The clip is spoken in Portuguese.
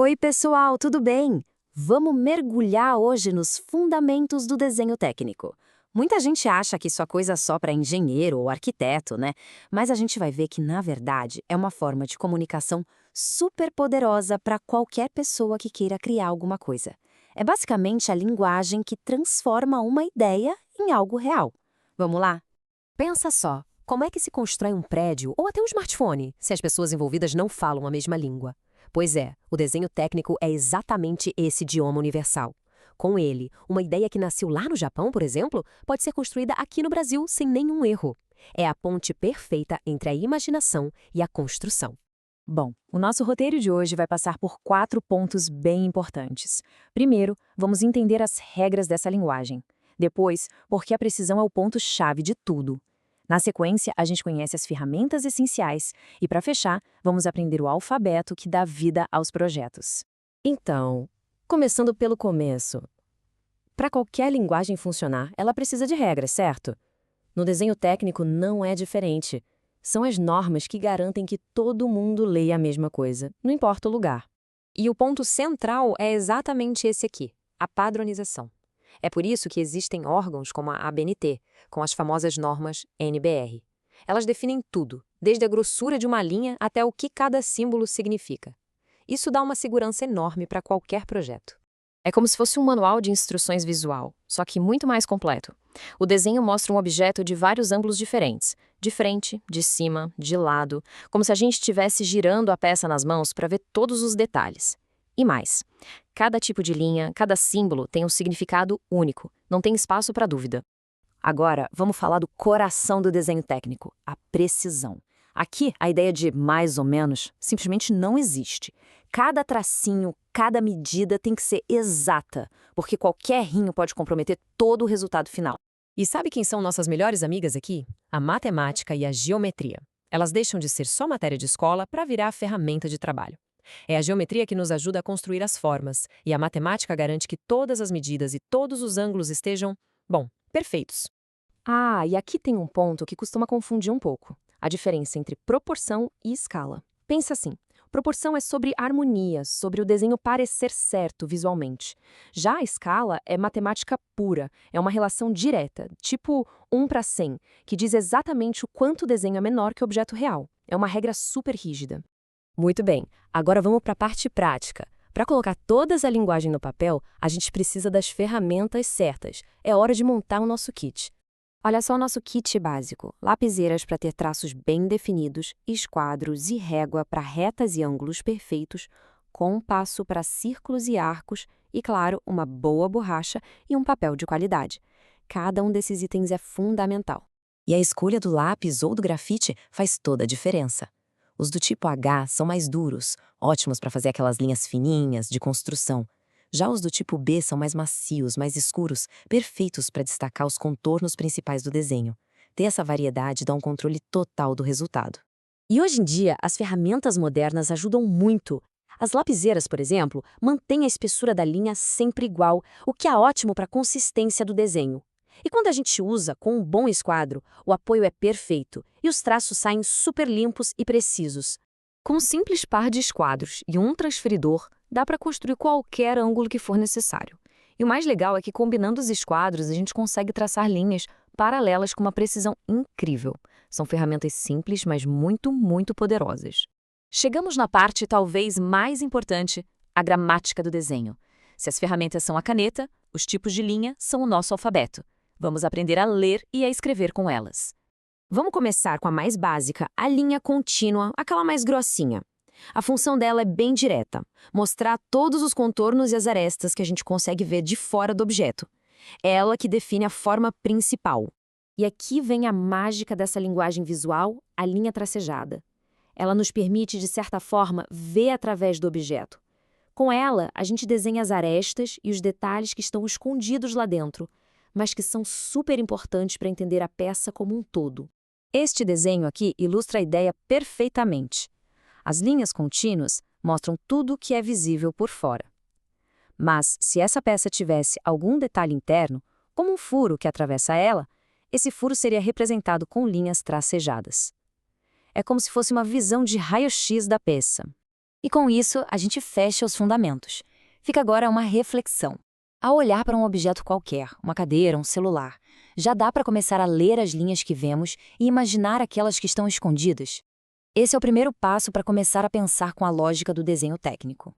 Oi, pessoal, tudo bem? Vamos mergulhar hoje nos fundamentos do desenho técnico. Muita gente acha que isso é coisa só para engenheiro ou arquiteto, né? Mas a gente vai ver que, na verdade, é uma forma de comunicação super poderosa para qualquer pessoa que queira criar alguma coisa. É basicamente a linguagem que transforma uma ideia em algo real. Vamos lá? Pensa só, como é que se constrói um prédio ou até um smartphone se as pessoas envolvidas não falam a mesma língua? Pois é, o desenho técnico é exatamente esse idioma universal. Com ele, uma ideia que nasceu lá no Japão, por exemplo, pode ser construída aqui no Brasil sem nenhum erro. É a ponte perfeita entre a imaginação e a construção. Bom, o nosso roteiro de hoje vai passar por 4 pontos bem importantes. Primeiro, vamos entender as regras dessa linguagem. Depois, porque a precisão é o ponto-chave de tudo. Na sequência, a gente conhece as ferramentas essenciais e, para fechar, vamos aprender o alfabeto que dá vida aos projetos. Então, começando pelo começo. Para qualquer linguagem funcionar, ela precisa de regras, certo? No desenho técnico não é diferente. São as normas que garantem que todo mundo leia a mesma coisa, não importa o lugar. E o ponto central é exatamente esse aqui, a padronização. É por isso que existem órgãos como a ABNT, com as famosas normas NBR. Elas definem tudo, desde a grossura de uma linha até o que cada símbolo significa. Isso dá uma segurança enorme para qualquer projeto. É como se fosse um manual de instruções visual, só que muito mais completo. O desenho mostra um objeto de vários ângulos diferentes, de frente, de cima, de lado, como se a gente estivesse girando a peça nas mãos para ver todos os detalhes. E mais, cada tipo de linha, cada símbolo tem um significado único, não tem espaço para dúvida. Agora, vamos falar do coração do desenho técnico, a precisão. Aqui, a ideia de mais ou menos simplesmente não existe. Cada tracinho, cada medida tem que ser exata, porque qualquer errinho pode comprometer todo o resultado final. E sabe quem são nossas melhores amigas aqui? A matemática e a geometria. Elas deixam de ser só matéria de escola para virar ferramenta de trabalho. É a geometria que nos ajuda a construir as formas, e a matemática garante que todas as medidas e todos os ângulos estejam, bom, perfeitos. Ah, e aqui tem um ponto que costuma confundir um pouco: a diferença entre proporção e escala. Pensa assim: proporção é sobre harmonia, sobre o desenho parecer certo visualmente. Já a escala é matemática pura, é uma relação direta, tipo 1:100, que diz exatamente o quanto o desenho é menor que o objeto real. É uma regra super rígida. Muito bem, agora vamos para a parte prática. Para colocar toda essa linguagem no papel, a gente precisa das ferramentas certas. É hora de montar o nosso kit. Olha só o nosso kit básico: lapiseiras para ter traços bem definidos, esquadros e régua para retas e ângulos perfeitos, compasso para círculos e arcos e, claro, uma boa borracha e um papel de qualidade. Cada um desses itens é fundamental. E a escolha do lápis ou do grafite faz toda a diferença. Os do tipo H são mais duros, ótimos para fazer aquelas linhas fininhas de construção. Já os do tipo B são mais macios, mais escuros, perfeitos para destacar os contornos principais do desenho. Ter essa variedade dá um controle total do resultado. E hoje em dia, as ferramentas modernas ajudam muito. As lapiseiras, por exemplo, mantêm a espessura da linha sempre igual, o que é ótimo para a consistência do desenho. E quando a gente usa com um bom esquadro, o apoio é perfeito e os traços saem super limpos e precisos. Com um simples par de esquadros e um transferidor, dá para construir qualquer ângulo que for necessário. E o mais legal é que, combinando os esquadros, a gente consegue traçar linhas paralelas com uma precisão incrível. São ferramentas simples, mas muito, muito poderosas. Chegamos na parte talvez mais importante, a gramática do desenho. Se as ferramentas são a caneta, os tipos de linha são o nosso alfabeto. Vamos aprender a ler e a escrever com elas. Vamos começar com a mais básica, a linha contínua, aquela mais grossinha. A função dela é bem direta: mostrar todos os contornos e as arestas que a gente consegue ver de fora do objeto. É ela que define a forma principal. E aqui vem a mágica dessa linguagem visual, a linha tracejada. Ela nos permite, de certa forma, ver através do objeto. Com ela, a gente desenha as arestas e os detalhes que estão escondidos lá dentro, mas que são super importantes para entender a peça como um todo. Este desenho aqui ilustra a ideia perfeitamente. As linhas contínuas mostram tudo o que é visível por fora. Mas, se essa peça tivesse algum detalhe interno, como um furo que atravessa ela, esse furo seria representado com linhas tracejadas. É como se fosse uma visão de raio-x da peça. E com isso, a gente fecha os fundamentos. Fica agora uma reflexão. Ao olhar para um objeto qualquer, uma cadeira, um celular, já dá para começar a ler as linhas que vemos e imaginar aquelas que estão escondidas? Esse é o primeiro passo para começar a pensar com a lógica do desenho técnico.